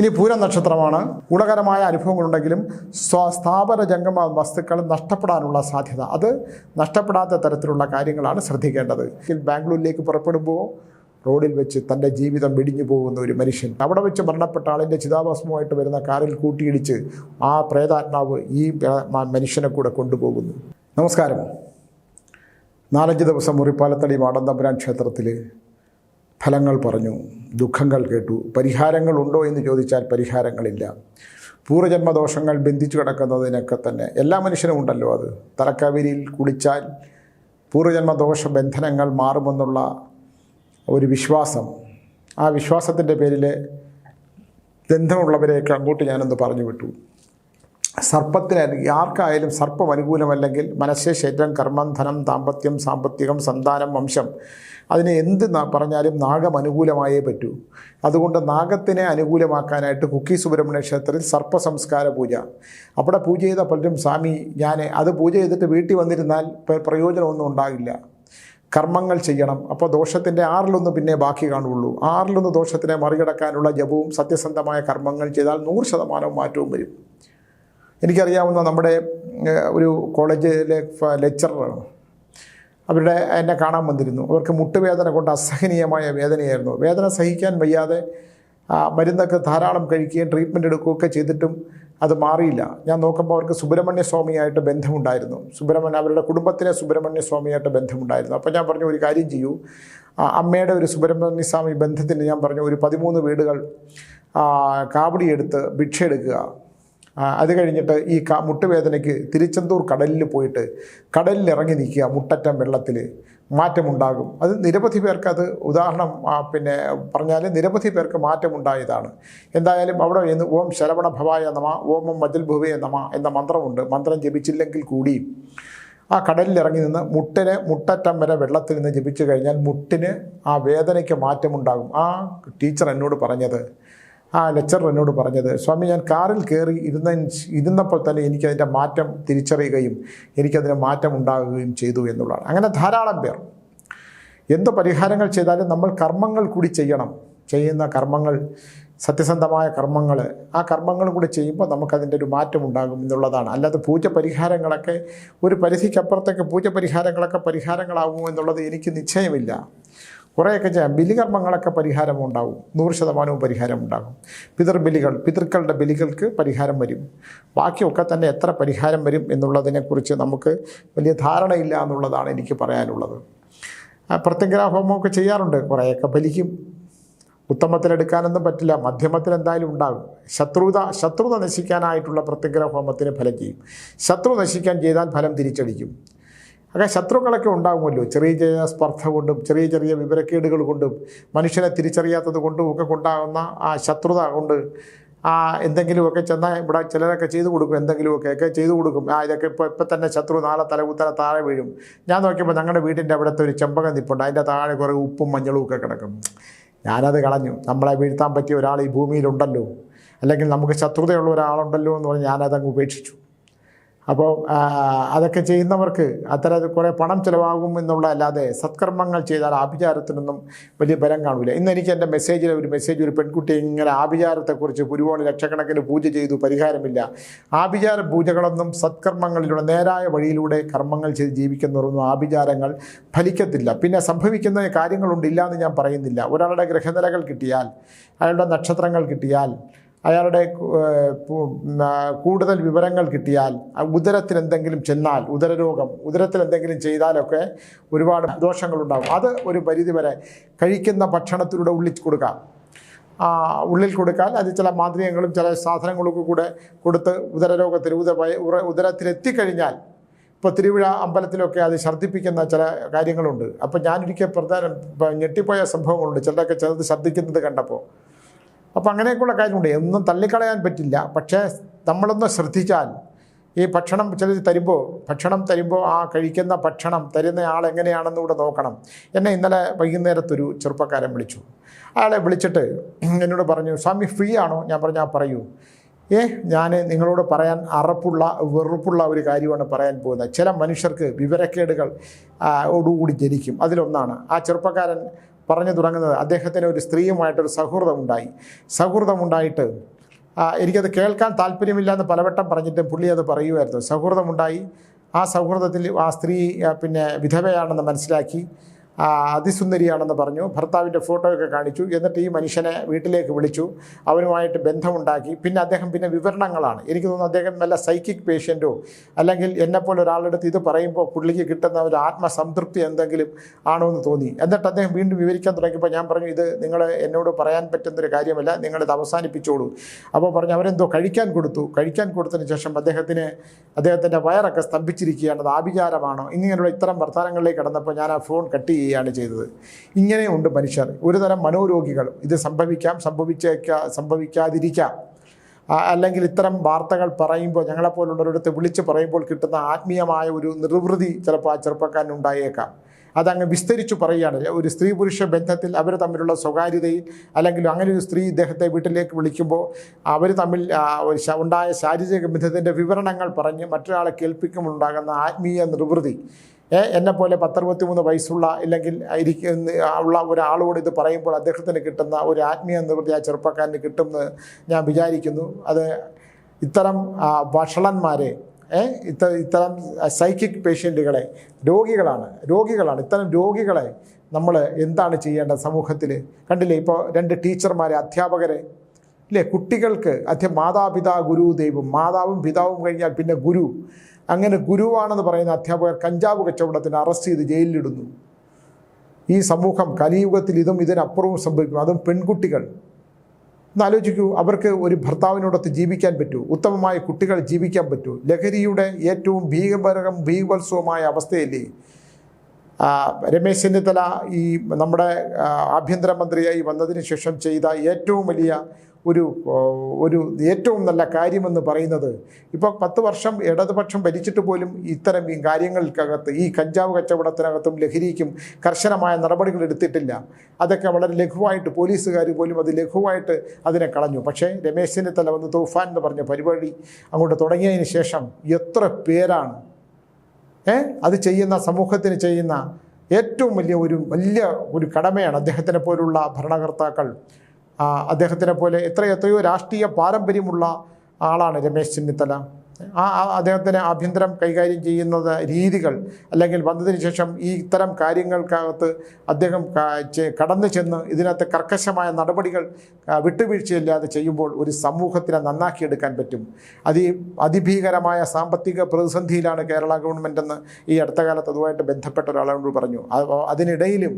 ഇനി പൂരം നക്ഷത്രമാണ്. ഗുണകരമായ അനുഭവങ്ങളുണ്ടെങ്കിലും സ്ഥാപന ജംഗമ വസ്തുക്കൾ നഷ്ടപ്പെടാനുള്ള സാധ്യത, അത് നഷ്ടപ്പെടാത്ത തരത്തിലുള്ള കാര്യങ്ങളാണ് ശ്രദ്ധിക്കേണ്ടത്. ബാംഗ്ലൂരിലേക്ക് പുറപ്പെടുമ്പോൾ റോഡിൽ വെച്ച് തൻ്റെ ജീവിതം വെടിഞ്ഞു പോകുന്ന ഒരു മനുഷ്യൻ, അവിടെ വെച്ച് മരണപ്പെട്ട ആളിൻ്റെ ചിതാഭസ്മമായിട്ട് വരുന്ന കാറിൽ കൂട്ടിയിടിച്ച് ആ പ്രേതാത്മാവ് ഈ മനുഷ്യനെ കൂടെ കൊണ്ടുപോകുന്നു. നമസ്കാരം. 4-5 ദിവസം മുറിപ്പാലത്തടി മാടന്തമ്പുരാൻ ക്ഷേത്രത്തിൽ ഫലങ്ങൾ പറഞ്ഞു, ദുഃഖങ്ങൾ കേട്ടു. പരിഹാരങ്ങളുണ്ടോ എന്ന് ചോദിച്ചാൽ പരിഹാരങ്ങളില്ല. പൂർവജന്മദോഷങ്ങൾ ബന്ധിച്ചു കിടക്കുന്നതിനൊക്കെ തന്നെ എല്ലാ മനുഷ്യനും ഉണ്ടല്ലോ. അത് തലക്കാവേരിയിൽ കുളിച്ചാൽ പൂർവജന്മദോഷ ബന്ധനങ്ങൾ മാറുമെന്നുള്ള ഒരു വിശ്വാസം, ആ വിശ്വാസത്തിൻ്റെ പേരിൽ ബന്ധമുള്ളവരെയൊക്കെ അങ്ങോട്ട് ഞാനൊന്ന് പറഞ്ഞു വിട്ടു. സർപ്പത്തിന് ആർക്കായാലും സർപ്പം അനുകൂലമല്ലെങ്കിൽ മനസ്സ്, ശരീരം, കർമ്മം, ധനം, ദാമ്പത്യം, സാമ്പത്തികം, സന്താനം, വംശം, അതിനെ എന്ത് പറഞ്ഞാലും നാഗം അനുകൂലമായേ പറ്റൂ. അതുകൊണ്ട് നാഗത്തിനെ അനുകൂലമാക്കാനായിട്ട് കുക്കി സുബ്രഹ്മണ്യ ക്ഷേത്രത്തിൽ സർപ്പ സംസ്കാര പൂജ, അവിടെ പൂജ ചെയ്ത പലരും സ്വാമി അത് പൂജ ചെയ്തിട്ട് വീട്ടിൽ വന്നിരുന്നാൽ പ്രയോജനമൊന്നും ഉണ്ടാകില്ല, കർമ്മങ്ങൾ ചെയ്യണം, അപ്പോൾ ദോഷത്തിൻ്റെ 6-1 പിന്നെ ബാക്കി കാണുള്ളൂ. 6-1 ദോഷത്തിനെ മറികടക്കാനുള്ള ജപവും സത്യസന്ധമായ കർമ്മങ്ങൾ ചെയ്താൽ 100% മാറ്റവും വരും. എനിക്കറിയാവുന്ന നമ്മുടെ ഒരു കോളേജിലെ ലെക്ചററാണ്. അവരുടെ എന്നെ കാണാൻ വന്നിരുന്നു. അവർക്ക് മുട്ടുവേദന കൊണ്ട് അസഹനീയമായ വേദനയായിരുന്നു. വേദന സഹിക്കാൻ വയ്യാതെ മരുന്നൊക്കെ ധാരാളം കഴിക്കുകയും ട്രീറ്റ്മെൻറ്റ് എടുക്കുകയൊക്കെ ചെയ്തിട്ടും അത് മാറിയില്ല. ഞാൻ നോക്കുമ്പോൾ അവർക്ക് സുബ്രഹ്മണ്യ സ്വാമിയായിട്ട് ബന്ധമുണ്ടായിരുന്നു. അവരുടെ കുടുംബത്തിലെ സുബ്രഹ്മണ്യ സ്വാമിയായിട്ട് ബന്ധമുണ്ടായിരുന്നു. അപ്പോൾ ഞാൻ പറഞ്ഞു, ഒരു കാര്യം ചെയ്യൂ, അമ്മയുടെ ഒരു സുബ്രഹ്മണ്യ സ്വാമി ബന്ധത്തിന് ഞാൻ പറഞ്ഞു, ഒരു 13 വീടുകൾ കാവടി എടുത്ത് ഭിക്ഷ എടുക്കുക. അത് കഴിഞ്ഞിട്ട് ഈ മുട്ടുവേദനയ്ക്ക് തിരുച്ചെന്തൂർ കടലിൽ പോയിട്ട് കടലിൽ ഇറങ്ങി നിൽക്കുക, മുട്ടറ്റം വെള്ളത്തിൽ മാറ്റമുണ്ടാകും. അത് നിരവധി പേർക്ക്, അത് ഉദാഹരണം പറഞ്ഞാൽ നിരവധി പേർക്ക് മാറ്റമുണ്ടായതാണ്. എന്തായാലും അവിടെ നിന്ന് ഓം ശരവണ ഭവായ നമ, ഓം മജൽഭുവേ നമ എന്ന മന്ത്രമുണ്ട്. മന്ത്രം ജപിച്ചില്ലെങ്കിൽ കൂടി ആ കടലിൽ ഇറങ്ങി നിന്ന് മുട്ടറ്റം വരെ വെള്ളത്തിൽ നിന്ന് ജപിച്ചു കഴിഞ്ഞാൽ മുട്ടിന് ആ വേദനയ്ക്ക് മാറ്റമുണ്ടാകും. ആ ടീച്ചർ എന്നോട് പറഞ്ഞത്, ആ ലെക്ചർ എന്നോട് പറഞ്ഞത്, സ്വാമി ഞാൻ കാറിൽ കയറി ഇരുന്നപ്പോൾ തന്നെ എനിക്കതിൻ്റെ മാറ്റം തിരിച്ചറിയുകയും എനിക്കതിന് മാറ്റം ഉണ്ടാകുകയും ചെയ്തു എന്നുള്ളതാണ്. അങ്ങനെ ധാരാളം പേർ എന്ത് പരിഹാരങ്ങൾ ചെയ്താലും നമ്മൾ കർമ്മങ്ങൾ കൂടി ചെയ്യണം. ചെയ്യുന്ന കർമ്മങ്ങൾ സത്യസന്ധമായ കർമ്മങ്ങൾ, ആ കർമ്മങ്ങൾ കൂടി ചെയ്യുമ്പോൾ നമുക്കതിൻ്റെ ഒരു മാറ്റം ഉണ്ടാകും എന്നുള്ളതാണ്. അല്ലാതെ പൂജ പരിഹാരങ്ങളൊക്കെ ഒരു പരിധിക്കപ്പുറത്തേക്ക് പൂജ പരിഹാരങ്ങളാകുമോ എന്നുള്ളത് എനിക്ക് നിശ്ചയമില്ല. കുറേയൊക്കെ ചെയ്യാം. ബലികർമ്മങ്ങളൊക്കെ പരിഹാരമുണ്ടാവും, 100% പരിഹാരമുണ്ടാകും. പിതൃക്കളുടെ ബലികൾക്ക് പരിഹാരം വരും. ബാക്കിയൊക്കെ തന്നെ എത്ര പരിഹാരം വരും എന്നുള്ളതിനെക്കുറിച്ച് നമുക്ക് വലിയ ധാരണയില്ല എന്നുള്ളതാണ് എനിക്ക് പറയാനുള്ളത്. പ്രത്യംഗരാ ഹോമമൊക്കെ ചെയ്യാറുണ്ട്, കുറേയൊക്കെ ഫലിക്കും. ഉത്തമത്തിലെടുക്കാനൊന്നും പറ്റില്ല, മധ്യമത്തിൽ എന്തായാലും ഉണ്ടാകും. ശത്രുത നശിക്കാനായിട്ടുള്ള പ്രത്യംഗരാ ഹോമത്തിന് ഫലം ചെയ്യും. ശത്രു നശിക്കാൻ ചെയ്താൽ ഫലം തിരിച്ചടിക്കും. അങ്ങനെ ശത്രുക്കളൊക്കെ ഉണ്ടാകുമല്ലോ, ചെറിയ സ്പർദ്ധ കൊണ്ടും ചെറിയ വിവരക്കേടുകൾ കൊണ്ടും മനുഷ്യനെ തിരിച്ചറിയാത്തത് കൊണ്ടും ഒക്കെ ഉണ്ടാകുന്ന ആ ശത്രുത കൊണ്ട് എന്തെങ്കിലുമൊക്കെ ചെന്നാൽ ഇവിടെ ചിലരൊക്കെ ചെയ്തു കൊടുക്കും, എന്തെങ്കിലുമൊക്കെ ചെയ്തു കൊടുക്കും. ഇതൊക്കെ ഇപ്പം തന്നെ ശത്രു നാളെ തലകുത്തല താഴെ വീഴും. ഞാൻ നോക്കിയപ്പോൾ ഞങ്ങളുടെ വീട്ടിൻ്റെ അവിടുത്തെ ഒരു ചെമ്പകം നിൽപ്പുണ്ട്, അതിൻ്റെ താഴെ കുറേ ഉപ്പും മഞ്ഞളും ഒക്കെ കിടക്കും. ഞാനത് കളഞ്ഞു. നമ്മളെ വീഴ്ത്താൻ പറ്റിയ ഒരാൾ ഈ ഭൂമിയിലുണ്ടല്ലോ, അല്ലെങ്കിൽ നമുക്ക് ശത്രുതയുള്ള ഒരാളുണ്ടല്ലോ എന്ന് പറഞ്ഞ് ഞാനതങ്ങ് ഉപേക്ഷിച്ചു. അപ്പോൾ അതൊക്കെ ചെയ്യുന്നവർക്ക് കുറേ പണം ചിലവാകും എന്നുള്ളതല്ലാതെ സത്കർമ്മങ്ങൾ ചെയ്താൽ ആഭിചാരത്തിനൊന്നും വലിയ ബലം കാണില്ല. ഇന്ന് എനിക്ക് എൻ്റെ ഒരു പെൺകുട്ടി ഇങ്ങനെ ആഭിചാരത്തെക്കുറിച്ച് ഒരുപാട് ലക്ഷക്കണക്കിന് പൂജ ചെയ്തു, പരിഹാരമില്ല. ആഭിചാര പൂജകളൊന്നും സത്കർമ്മങ്ങളിലൂടെ നേരായ വഴിയിലൂടെ കർമ്മങ്ങൾ ചെയ്ത് ജീവിക്കുന്നവരൊന്നും ആഭിചാരങ്ങൾ ഫലിക്കത്തില്ല. പിന്നെ സംഭവിക്കുന്ന കാര്യങ്ങളുണ്ട്, ഇല്ല എന്ന് ഞാൻ പറയുന്നില്ല. ഒരാളുടെ ഗ്രഹനിലകൾ കിട്ടിയാൽ, അയാളുടെ നക്ഷത്രങ്ങൾ കിട്ടിയാൽ, അയാളുടെ കൂടുതൽ വിവരങ്ങൾ കിട്ടിയാൽ, ഉദരത്തിൽ എന്തെങ്കിലും ചെന്നാൽ, ഉദരത്തിൽ എന്തെങ്കിലും ചെയ്താലൊക്കെ ഒരുപാട് ദോഷങ്ങളുണ്ടാകും. അത് ഒരു പരിധിവരെ കഴിക്കുന്ന ഭക്ഷണത്തിലൂടെ ഉള്ളിൽ കൊടുക്കാൻ അത് ചില മാന്ത്രികങ്ങളും ചില സാധനങ്ങളൊക്കെ കൂടെ കൊടുത്ത് ഉദരരോഗത്തിന് ഉദരത്തിലെത്തിക്കഴിഞ്ഞാൽ, ഇപ്പോൾ തിരുവിഴ അമ്പലത്തിലൊക്കെ അത് ഛർദ്ദിപ്പിക്കുന്ന ചില കാര്യങ്ങളുണ്ട്. അപ്പോൾ ഞാനൊരിക്കൽ ഞെട്ടിപ്പോയ സംഭവങ്ങളുണ്ട്, ചിലരൊക്കെ ചിലത് ഛർദ്ദിക്കുന്നത് കണ്ടപ്പോൾ. അപ്പോൾ അങ്ങനെയൊക്കെയുള്ള കാര്യമുണ്ട്. ഒന്നും തള്ളിക്കളയാൻ പറ്റില്ല. പക്ഷേ നമ്മളൊന്ന് ശ്രദ്ധിച്ചാൽ, ഈ ഭക്ഷണം ചിലർ തരുമ്പോൾ ആ കഴിക്കുന്ന ഭക്ഷണം തരുന്ന ആൾ എങ്ങനെയാണെന്ന് കൂടെ നോക്കണം. എന്നെ ഇന്നലെ വൈകുന്നേരത്തൊരു ചെറുപ്പക്കാരൻ വിളിച്ചു. അയാളെ വിളിച്ചിട്ട് എന്നോട് പറഞ്ഞു, സ്വാമി ഫ്രീ ആണോ? ഞാൻ പറഞ്ഞു, പറയൂ. ഞാൻ നിങ്ങളോട് പറയാൻ വെറുപ്പുള്ള ഒരു കാര്യമാണ് പറയാൻ പോകുന്നത്. ചില മനുഷ്യർക്ക് വിവരക്കേടുകൾ ഓടുകൂടി ജനിക്കും. അതിലൊന്നാണ്, ആ ചെറുപ്പക്കാരൻ പറഞ്ഞു തുടങ്ങുന്നത് അദ്ദേഹത്തിന് ഒരു സ്ത്രീയുമായിട്ടൊരു സൗഹൃദമുണ്ടായിട്ട് എനിക്കത് കേൾക്കാൻ താല്പര്യമില്ല എന്ന് പലവട്ടം പറഞ്ഞിട്ടും പുള്ളി അത് പറയുമായിരുന്നു. സൗഹൃദമുണ്ടായി. ആ സൗഹൃദത്തിൽ ആ സ്ത്രീ പിന്നെ വിധവയാണെന്ന് മനസ്സിലാക്കി, അതിസുന്ദരിയാണെന്ന് പറഞ്ഞു. ഭർത്താവിൻ്റെ ഫോട്ടോയൊക്കെ കാണിച്ചു. എന്നിട്ട് ഈ മനുഷ്യനെ വീട്ടിലേക്ക് വിളിച്ചു, അവനുമായിട്ട് ബന്ധമുണ്ടാക്കി. പിന്നെ അദ്ദേഹം വിവരണങ്ങളാണ്. എനിക്ക് തോന്നുന്നു അദ്ദേഹം വല്ല സൈക്കിക് പേഷ്യൻറ്റോ അല്ലെങ്കിൽ എന്നെപ്പോലെ ഒരാളെടുത്ത് ഇത് പറയുമ്പോൾ പുള്ളിക്ക് കിട്ടുന്ന ഒരു ആത്മസംതൃപ്തി എന്തെങ്കിലും ആണോ എന്ന് തോന്നി. എന്നിട്ട് അദ്ദേഹം വീണ്ടും വിവരിക്കാൻ തുടങ്ങിയപ്പോൾ ഞാൻ പറഞ്ഞു, ഇത് നിങ്ങൾ എന്നോട് പറയാൻ പറ്റുന്നൊരു കാര്യമല്ല, നിങ്ങളിത് അവസാനിപ്പിച്ചോളൂ. അപ്പോൾ പറഞ്ഞു അവരെന്തോ കഴിക്കാൻ കൊടുത്തതിന് ശേഷം അദ്ദേഹത്തിൻ്റെ വയറൊക്കെ സ്തംഭിച്ചിരിക്കുകയാണ്, അത് ആഭിചാരമാണോ, ഇങ്ങനെയുള്ള ഇത്തരം വർത്തമാനങ്ങളിലേക്ക് കടന്നപ്പോൾ ഞാൻ ആ ഫോൺ കട്ട് ചെയ്യുകയാണ് ചെയ്തത്. ഇങ്ങനെയുണ്ട് മനുഷ്യർ, ഒരുതരം മനോരോഗികൾ. ഇത് സംഭവിക്കാതിരിക്കാം. അല്ലെങ്കിൽ ഇത്തരം വാർത്തകൾ പറയുമ്പോൾ ഞങ്ങളെപ്പോലുള്ളവരടുത്ത് വിളിച്ച് പറയുമ്പോൾ കിട്ടുന്ന ആത്മീയമായ ഒരു നിർവൃതി ചിലപ്പോൾ ആ ചെറുപ്പക്കാരനുണ്ടായേക്കാം. അതങ്ങ് വിസ്തരിച്ചു പറയുകയാണ്. ഒരു സ്ത്രീ പുരുഷ ബന്ധത്തിൽ അവർ തമ്മിലുള്ള സ്വകാര്യതയിൽ അല്ലെങ്കിൽ അങ്ങനെ ഒരു സ്ത്രീ ഇദ്ദേഹത്തെ വീട്ടിലേക്ക് വിളിക്കുമ്പോൾ അവർ തമ്മിൽ ഉണ്ടായ ശാരീരിക ബന്ധത്തിൻ്റെ വിവരണങ്ങൾ പറഞ്ഞ് മറ്റൊരാളെ കേൾപ്പിക്കുമ്പോഴുണ്ടാകുന്ന ആത്മീയ നിർവൃതി, എന്നെപ്പോലെ 10-63 വയസ്സുള്ള ഇല്ലെങ്കിൽ ഉള്ള ഒരാളോട് ഇത് പറയുമ്പോൾ അദ്ദേഹത്തിന് കിട്ടുന്ന ഒരു ആത്മീയ നിർവൃത്തി ആ ചെറുപ്പക്കാരന് കിട്ടുമെന്ന് ഞാൻ വിചാരിക്കുന്നു. അത് ഇത്തരം വഷളന്മാരെ, ഇത്തരം സൈക്കിക് പേഷ്യൻറ്റുകളെ, രോഗികളാണ്. ഇത്തരം രോഗികളെ നമ്മൾ എന്താണ് ചെയ്യേണ്ടത് സമൂഹത്തിൽ? കണ്ടില്ലേ, ഇപ്പോൾ 2 ടീച്ചർമാരെ, അധ്യാപകരെ ഇല്ലേ, കുട്ടികൾക്ക് മാതാപിതാ ഗുരു ദൈവം, മാതാവും പിതാവും കഴിഞ്ഞാൽ പിന്നെ ഗുരു, അങ്ങനെ ഗുരുവാണെന്ന് പറയുന്ന അധ്യാപകർ കഞ്ചാവ് കച്ചവടത്തിന് അറസ്റ്റ് ചെയ്ത് ജയിലിലിടുന്നു. ഈ സമൂഹം കലിയുഗത്തിൽ ഇതിനപ്പുറവും സംഭവിക്കും. അതും പെൺകുട്ടികൾ. എന്നാലോചിക്കൂ, അവർക്ക് ഒരു ഭർത്താവിനോടൊത്ത് ജീവിക്കാൻ പറ്റൂ? ഉത്തമമായ കുട്ടികൾ ജീവിക്കാൻ പറ്റൂ? ലഹരിയുടെ ഏറ്റവും ഭീകരോത്സവമായ അവസ്ഥയല്ലേ രമേശ് ചെന്നിത്തല ഈ നമ്മുടെ ആഭ്യന്തരമന്ത്രിയായി വന്നതിന് ശേഷം ചെയ്ത ഏറ്റവും വലിയ ഒരു ഏറ്റവും നല്ല കാര്യമെന്ന് പറയുന്നത്? ഇപ്പോൾ 10 വർഷം ഇടതുപക്ഷം ഭരിച്ചിട്ട് പോലും ഇത്തരം ഈ കാര്യങ്ങൾക്കകത്ത്, ഈ കഞ്ചാവ് കച്ചവടത്തിനകത്തും ലഹരിക്കും കർശനമായ നടപടികൾ എടുത്തിട്ടില്ല. അതൊക്കെ വളരെ ലഘുവായിട്ട്, പോലീസുകാർ പോലും അത് ലഘുവായിട്ട് അതിനെ കളഞ്ഞു. പക്ഷേ രമേശ് ചെന്നിത്തല വന്ന് തൂഫാൻ എന്ന് പറഞ്ഞ പരിപാടി അങ്ങോട്ട് തുടങ്ങിയതിന് ശേഷം എത്ര പേരാണ് അത് ചെയ്യുന്ന, സമൂഹത്തിന് ചെയ്യുന്ന ഏറ്റവും വലിയ ഒരു കടമയാണ്. അദ്ദേഹത്തിനെ പോലുള്ള ഭരണകർത്താക്കൾ, അദ്ദേഹത്തിനെ പോലെ എത്രയോ രാഷ്ട്രീയ പാരമ്പര്യമുള്ള ആളാണ് രമേശ് ചെന്നിത്തല. അദ്ദേഹത്തിന് ആഭ്യന്തരം കൈകാര്യം ചെയ്യുന്നത് രീതികൾ, അല്ലെങ്കിൽ വന്നതിന് ശേഷം ഈ ഇത്തരം കാര്യങ്ങൾക്കകത്ത് അദ്ദേഹം കടന്നു ചെന്ന് ഇതിനകത്ത് കർക്കശമായ നടപടികൾ വിട്ടുവീഴ്ചയില്ലാതെ ചെയ്യുമ്പോൾ ഒരു സമൂഹത്തിനെ നന്നാക്കിയെടുക്കാൻ പറ്റും. അതിഭീകരമായ സാമ്പത്തിക പ്രതിസന്ധിയിലാണ് കേരള ഗവൺമെൻറ്റെന്ന് ഈ അടുത്ത കാലത്ത് അതുമായിട്ട് ബന്ധപ്പെട്ട ഒരാളോട് പറഞ്ഞു. അതിനിടയിലും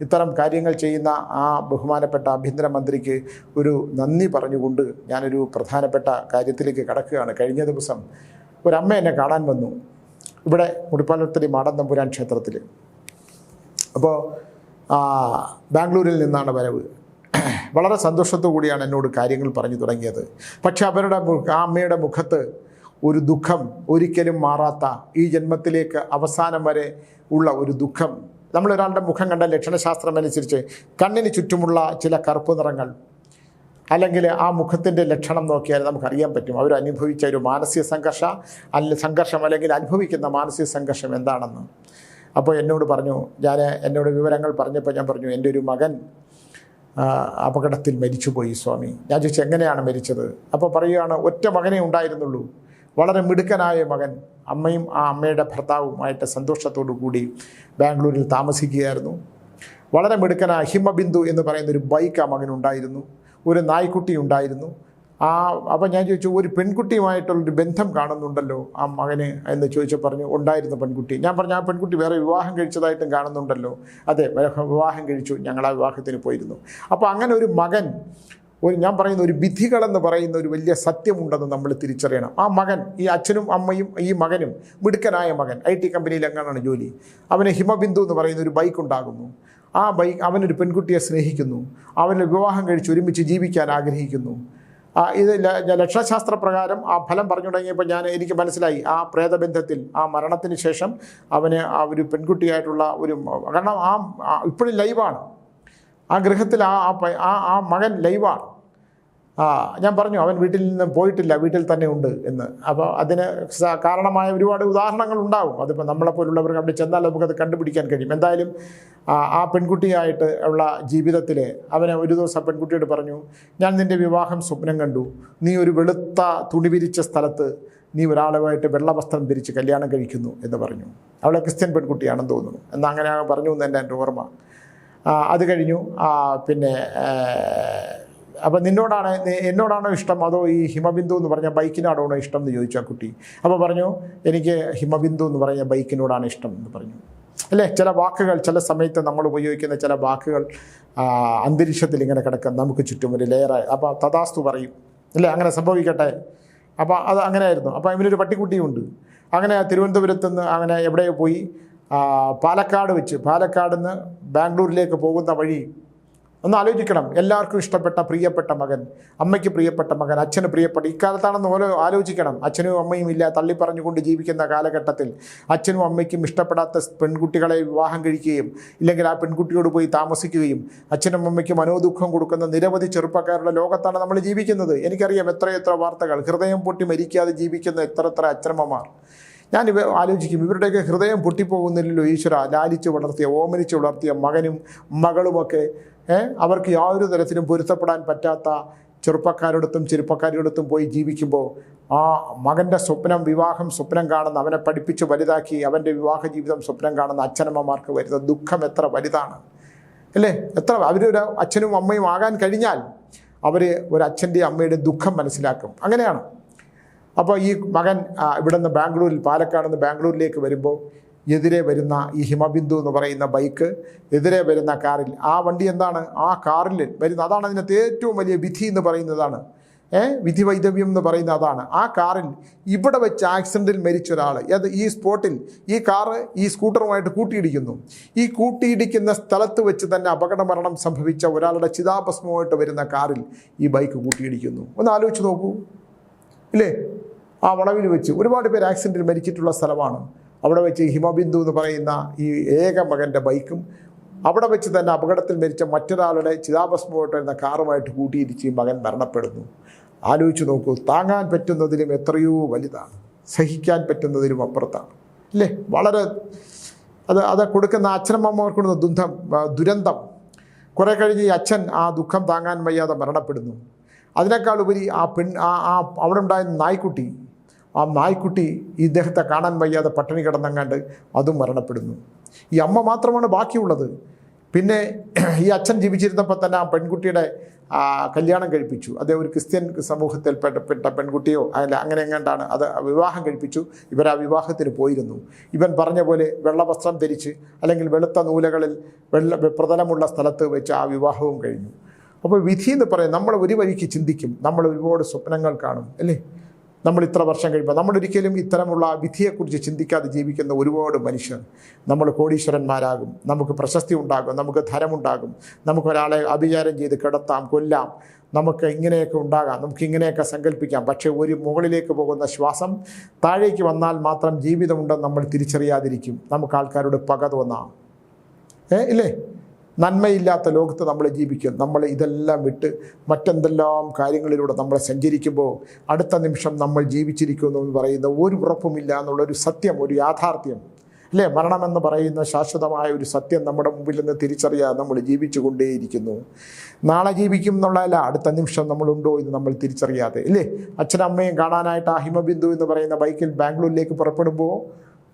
ഇത്തരം കാര്യങ്ങൾ ചെയ്യുന്ന ആ ബഹുമാനപ്പെട്ട ആഭ്യന്തരമന്ത്രിക്ക് ഒരു നന്ദി പറഞ്ഞുകൊണ്ട് ഞാനൊരു പ്രധാനപ്പെട്ട കാര്യത്തിലേക്ക് കടക്കുകയാണ്. കഴിഞ്ഞ ദിവസം ഒരമ്മ എന്നെ കാണാൻ വന്നു, ഇവിടെ മുടിപ്പാലത്തിലെ മാടൻ തമ്പുരാൻ ക്ഷേത്രത്തിൽ. അപ്പോൾ ബാംഗ്ലൂരിൽ നിന്നാണ് വരവ്. വളരെ സന്തോഷത്തോടു കൂടിയാണ് എന്നോട് കാര്യങ്ങൾ പറഞ്ഞു തുടങ്ങിയത്. പക്ഷെ ആ അമ്മയുടെ മുഖത്ത് ഒരു ദുഃഖം, ഒരിക്കലും മാറാത്ത, ഈ ജന്മത്തിലേക്ക് അവസാനം വരെ ഉള്ള ഒരു ദുഃഖം. നമ്മളൊരാളുടെ മുഖം കണ്ട ലക്ഷണശാസ്ത്രം അനുസരിച്ച് കണ്ണിന് ചുറ്റുമുള്ള ചില കറുപ്പ് നിറങ്ങൾ, അല്ലെങ്കിൽ ആ മുഖത്തിൻ്റെ ലക്ഷണം നോക്കിയാൽ നമുക്കറിയാൻ പറ്റും അവർ അനുഭവിച്ച ഒരു മാനസിക സംഘർഷം അല്ലെങ്കിൽ അനുഭവിക്കുന്ന മാനസിക സംഘർഷം എന്താണെന്ന്. അപ്പോൾ എന്നോട് പറഞ്ഞു, എന്നോട് വിവരങ്ങൾ പറഞ്ഞപ്പോൾ ഞാൻ പറഞ്ഞു, എൻ്റെ ഒരു മകൻ അപകടത്തിൽ മരിച്ചുപോയി സ്വാമി. ഞാൻ ചോദിച്ചു, എങ്ങനെയാണ് മരിച്ചത്? അപ്പോൾ പറയുകയാണ്, ഒറ്റ മകനേ ഉണ്ടായിരുന്നുള്ളൂ, വളരെ മിടുക്കനായ മകൻ. അമ്മയും ആ അമ്മയുടെ ഭർത്താവുമായിട്ട് സന്തോഷത്തോടു കൂടി ബാംഗ്ലൂരിൽ താമസിക്കുകയായിരുന്നു. വളരെ മിടുക്കനായ ഹിമബിന്ദു എന്ന് പറയുന്നൊരു ബൈക്ക് ആ മകനുണ്ടായിരുന്നു. ഒരു നായ്ക്കുട്ടി ഉണ്ടായിരുന്നു. അപ്പോൾ ഞാൻ ചോദിച്ചു, ഒരു പെൺകുട്ടിയുമായിട്ടുള്ളൊരു ബന്ധം കാണുന്നുണ്ടല്ലോ ആ മകന് എന്ന് പറഞ്ഞു, ഉണ്ടായിരുന്നു പെൺകുട്ടി. ഞാൻ പറഞ്ഞു, ആ പെൺകുട്ടി വേറെ വിവാഹം കഴിച്ചതായിട്ടും കാണുന്നുണ്ടല്ലോ. അതെ, വിവാഹം കഴിച്ചു, ഞങ്ങൾ ആ വിവാഹത്തിന് പോയിരുന്നു. അപ്പോൾ അങ്ങനെ ഒരു മകൻ, ഞാൻ പറയുന്ന ഒരു വിധികളെന്ന് പറയുന്ന ഒരു വലിയ സത്യമുണ്ടെന്ന് നമ്മൾ തിരിച്ചറിയണം. ആ മകൻ, ഈ അച്ഛനും അമ്മയും ഈ മകനും, മിടുക്കനായ മകൻ, IT കമ്പനിയിൽ എങ്ങനെയാണ് ജോലി. അവന് ഹിമബിന്ദു എന്ന് പറയുന്ന ഒരു ബൈക്ക് ഉണ്ടാകുന്നു. ആ ബൈക്ക്, അവനൊരു പെൺകുട്ടിയെ സ്നേഹിക്കുന്നു, അവനെ വിവാഹം കഴിച്ച് ഒരുമിച്ച് ജീവിക്കാൻ ആഗ്രഹിക്കുന്നു. ഇത് ലക്ഷണശാസ്ത്ര പ്രകാരം ആ ഫലം പറഞ്ഞു തുടങ്ങിയപ്പോൾ എനിക്ക് മനസ്സിലായി, ആ പ്രേതബന്ധത്തിൽ, ആ മരണത്തിന് ശേഷം അവന് ആ ഒരു പെൺകുട്ടിയായിട്ടുള്ള കാരണം ഇപ്പോഴും ലൈവാണ് ആ ഗൃഹത്തിൽ, ആ മകൻ ലൈവാണ്. ഞാൻ പറഞ്ഞു അവൻ വീട്ടിൽ നിന്ന് പോയിട്ടില്ല, വീട്ടിൽ തന്നെ ഉണ്ട് എന്ന്. അപ്പോൾ അതിന് കാരണമായ ഒരുപാട് ഉദാഹരണങ്ങൾ ഉണ്ടാവും. അതിപ്പോൾ നമ്മളെപ്പോലുള്ളവർക്ക് അവിടെ ചെന്നാൽ നമുക്കത് കണ്ടുപിടിക്കാൻ കഴിയും. എന്തായാലും ആ പെൺകുട്ടിയായിട്ട് ഉള്ള ജീവിതത്തിൽ അവനെ ഒരു ദിവസം പെൺകുട്ടിയോട് പറഞ്ഞു, ഞാൻ നിൻ്റെ വിവാഹം സ്വപ്നം കണ്ടു, നീ ഒരു വെളുത്ത തുണി വിരിച്ച സ്ഥലത്ത് നീ ഒരാളുമായിട്ട് വെള്ള വസ്ത്രം ധരിച്ച് കല്യാണം കഴിക്കുന്നു എന്ന് പറഞ്ഞു. അവളെ ക്രിസ്ത്യൻ പെൺകുട്ടിയാണെന്ന് തോന്നുന്നു. എന്നാൽ അങ്ങനെ പറഞ്ഞു എന്ന് എൻ്റെ ഓർമ്മ. അത് കഴിഞ്ഞു. പിന്നെ അപ്പോൾ എന്നോടാണോ ഇഷ്ടം അതോ ഈ ഹിമബിന്ദു എന്ന് പറഞ്ഞ ബൈക്കിനോടാണോ ഇഷ്ടം എന്ന് ചോദിച്ചു ആ കുട്ടി. അപ്പോൾ പറഞ്ഞു, എനിക്ക് ഹിമബിന്ദു എന്ന് പറഞ്ഞ ബൈക്കിനോടാണ് ഇഷ്ടം എന്ന് പറഞ്ഞു. അല്ലേ, ചില വാക്കുകൾ ചില സമയത്ത് നമ്മൾ ഉപയോഗിക്കുന്ന ചില വാക്കുകൾ അന്തരീക്ഷത്തിൽ ഇങ്ങനെ കിടക്കും, നമുക്ക് ചുറ്റും ഒരു ലെയറായി. അപ്പോൾ തഥാസ്തു പറയും, അല്ലേ, അങ്ങനെ സംഭവിക്കട്ടെ. അപ്പോൾ അത് അങ്ങനെയായിരുന്നു. അപ്പോൾ ഇവനൊരു പട്ടിക്കുട്ടിയുണ്ട്. അങ്ങനെ തിരുവനന്തപുരത്ത് നിന്ന് അങ്ങനെ എവിടെയോ പോയി പാലക്കാട് നിന്ന് ബാംഗ്ലൂരിലേക്ക് പോകുന്ന വഴി ഒന്ന് ആലോചിക്കണം. എല്ലാവർക്കും ഇഷ്ടപ്പെട്ട പ്രിയപ്പെട്ട മകൻ, അമ്മയ്ക്ക് പ്രിയപ്പെട്ട മകൻ, അച്ഛന് പ്രിയപ്പെട്ട, ഇക്കാലത്താണെന്ന് ആലോചിക്കണം. അച്ഛനും അമ്മയും ഇല്ല, തള്ളിപ്പറഞ്ഞുകൊണ്ട് ജീവിക്കുന്ന കാലഘട്ടത്തിൽ അച്ഛനും അമ്മയ്ക്കും ഇഷ്ടപ്പെടാത്ത പെൺകുട്ടികളെ വിവാഹം കഴിക്കുകയും ഇല്ലെങ്കിൽ ആ പെൺകുട്ടിയോട് പോയി താമസിക്കുകയും അച്ഛനും അമ്മയ്ക്ക് മനോദുഃഖം കൊടുക്കുന്ന നിരവധി ചെറുപ്പക്കാരുടെ ലോകത്താണ് നമ്മൾ ജീവിക്കുന്നത്. എനിക്കറിയാം എത്രയെത്ര വാർത്തകൾ, ഹൃദയം പൊട്ടി മരിക്കാതെ ജീവിക്കുന്ന എത്ര അച്ഛനമ്മമാർ. ഞാൻ ആലോചിക്കും, ഇവരുടെയൊക്കെ ഹൃദയം പൊട്ടിപ്പോകുന്നില്ലല്ലോ ഈശ്വര. ലാലിച്ച് വളർത്തിയ, ഓമനിച്ച് വളർത്തിയ മകനും മകളുമൊക്കെ അവർക്ക് യാതൊരു തരത്തിലും പൊരുത്തപ്പെടാൻ പറ്റാത്ത ചെറുപ്പക്കാരോടൊത്തും പോയി ജീവിക്കുമ്പോൾ ആ മകൻ്റെ വിവാഹം സ്വപ്നം കാണുന്ന, അവനെ പഠിപ്പിച്ച് വലുതാക്കി അവൻ്റെ വിവാഹ ജീവിതം സ്വപ്നം കാണുന്ന അച്ഛനമ്മമാർക്ക് വരുന്ന ദുഃഖം എത്ര വലുതാണ്, അല്ലേ? അവരൊരു അച്ഛനും അമ്മയും ആകാൻ കഴിഞ്ഞാൽ അവർ ഒരു അച്ഛൻ്റെയും അമ്മയുടെയും ദുഃഖം മനസ്സിലാക്കും. അങ്ങനെയാണ്. അപ്പോൾ ഈ മകൻ ഇവിടെ നിന്ന് പാലക്കാട് നിന്ന് ബാംഗ്ലൂരിലേക്ക് വരുമ്പോൾ എതിരെ വരുന്ന ഈ ഹിമബിന്ദു എന്ന് പറയുന്ന ബൈക്ക്, എതിരെ വരുന്ന കാറിൽ, ആ വണ്ടി എന്താണ്, ആ കാറിൽ വരുന്ന, അതാണ് അതിനകത്ത് ഏറ്റവും വലിയ വിധി എന്ന് പറയുന്നതാണ്, വിധി വൈദവ്യം എന്ന് പറയുന്ന അതാണ്. ആ കാറിൽ ഇവിടെ വെച്ച് ആക്സിഡൻറ്റിൽ മരിച്ച ഒരാൾ, ഈ സ്പോട്ടിൽ ഈ കാറ് ഈ സ്കൂട്ടറുമായിട്ട് കൂട്ടിയിടിക്കുന്നു. ഈ കൂട്ടിയിടിക്കുന്ന സ്ഥലത്ത് വെച്ച് തന്നെ അപകട മരണം സംഭവിച്ച ഒരാളുടെ ചിതാഭസ്മമായിട്ട് വരുന്ന കാറിൽ ഈ ബൈക്ക് കൂട്ടിയിടിക്കുന്നു. ഒന്ന് ആലോചിച്ച് നോക്കൂ, ഇല്ലേ? ആ വളവിൽ വെച്ച് ഒരുപാട് പേര് ആക്സിഡൻറ്റിൽ മരിച്ചിട്ടുള്ള സ്ഥലമാണ്. അവിടെ വെച്ച് ഹിമബിന്ദു എന്ന് പറയുന്ന ഈ ഏക മകൻ്റെ ബൈക്കും അവിടെ വെച്ച് തന്നെ അപകടത്തിൽ മരിച്ച മറ്റൊരാളുടെ ചിതാഭസ്മമായിട്ട് വരുന്ന കാറുമായിട്ട് കൂട്ടിയിടിച്ച് മകൻ മരണപ്പെടുന്നു. ആലോചിച്ച് നോക്കൂ, താങ്ങാൻ പറ്റുന്നതിലും എത്രയോ വലുതാണ്, സഹിക്കാൻ പറ്റുന്നതിലും അപ്പുറത്താണ്, അല്ലേ? വളരെ അത് കൊടുക്കുന്ന അച്ഛനമ്മമാർക്ക് കൊടുക്കുന്ന ദുരന്തം. കുറേ കഴിഞ്ഞ് ഈ അച്ഛൻ ആ ദുഃഖം താങ്ങാൻ വയ്യാതെ മരണപ്പെടുന്നു. അതിനേക്കാൾ ഉപരി അവിടെ ഉണ്ടായിരുന്ന നായ്ക്കുട്ടി ഇദ്ദേഹത്തെ കാണാൻ വയ്യാതെ പട്ടിണി കിടന്നങ്ങാണ്ട് അതും മരണപ്പെടുന്നു. ഈ അമ്മ മാത്രമാണ് ബാക്കിയുള്ളത്. പിന്നെ ഈ അച്ഛൻ ജീവിച്ചിരുന്നപ്പോൾ തന്നെ ആ പെൺകുട്ടിയുടെ കല്യാണം കഴിപ്പിച്ചു. അത് ഒരു ക്രിസ്ത്യൻ സമൂഹത്തിൽപ്പെട്ട പെൺകുട്ടിയോ അങ്ങനെ എങ്ങാണ്ടാണ് അത് വിവാഹം കഴിപ്പിച്ചു. ഇവർ ആ വിവാഹത്തിന് പോയിരുന്നു. ഇവൻ പറഞ്ഞ പോലെ വെള്ള വസ്ത്രം ധരിച്ച് അല്ലെങ്കിൽ വെളുത്ത നൂലകളിൽ പ്രതലമുള്ള സ്ഥലത്ത് വെച്ച് ആ വിവാഹവും കഴിഞ്ഞു. അപ്പോൾ വിധി എന്ന് പറയും, നമ്മൾ ഒരു വഴിക്ക് ചിന്തിക്കും, നമ്മൾ ഒരുപാട് സ്വപ്നങ്ങൾ കാണും, അല്ലേ? നമ്മൾ ഇത്ര വർഷം കഴിയുമ്പോൾ നമ്മളൊരിക്കലും ഇത്തരമുള്ള വിധിയെക്കുറിച്ച് ചിന്തിക്കാതെ ജീവിക്കുന്ന ഒരുപാട് മനുഷ്യർ. നമ്മൾ കോടീശ്വരന്മാരാകും, നമുക്ക് പ്രശസ്തി ഉണ്ടാകും, നമുക്ക് ധനമുണ്ടാകും, നമുക്കൊരാളെ അഭിചാരം ചെയ്ത് കിടത്താം, കൊല്ലാം, നമുക്ക് ഇങ്ങനെയൊക്കെ ഉണ്ടാകാം, നമുക്ക് ഇങ്ങനെയൊക്കെ സങ്കല്പിക്കാം. പക്ഷേ ഒരു മുകളിലേക്ക് പോകുന്ന ശ്വാസം താഴേക്ക് വന്നാൽ മാത്രം ജീവിതമുണ്ടെന്ന് നമ്മൾ തിരിച്ചറിയാതിരിക്കും. നമുക്ക് ആൾക്കാരോട് പക തോന്നാം, ഇല്ലേ? നന്മയില്ലാത്ത ലോകത്ത് നമ്മൾ ജീവിക്കും. നമ്മൾ ഇതെല്ലാം വിട്ട് മറ്റെന്തെല്ലാം കാര്യങ്ങളിലൂടെ നമ്മൾ സഞ്ചരിക്കുമ്പോൾ അടുത്ത നിമിഷം നമ്മൾ ജീവിച്ചിരിക്കുന്നു എന്ന് പറയുന്ന ഒരു ഉറപ്പുമില്ല എന്നുള്ളൊരു സത്യം, ഒരു യാഥാർത്ഥ്യം, അല്ലേ? മരണമെന്ന് പറയുന്ന ശാശ്വതമായ ഒരു സത്യം നമ്മുടെ മുമ്പിൽ നിന്ന് തിരിച്ചറിയാതെ നമ്മൾ ജീവിച്ചു കൊണ്ടേയിരിക്കുന്നു. നാളെ ജീവിക്കും എന്നുള്ളതല്ല, അടുത്ത നിമിഷം നമ്മളുണ്ടോ എന്ന് നമ്മൾ തിരിച്ചറിയാതെ, ഇല്ലേ? അച്ഛനമ്മയും കാണാനായിട്ട് ആ ഹിമബിന്ദു എന്ന് പറയുന്ന ബൈക്കിൽ ബാംഗ്ലൂരിലേക്ക് പുറപ്പെടുമ്പോൾ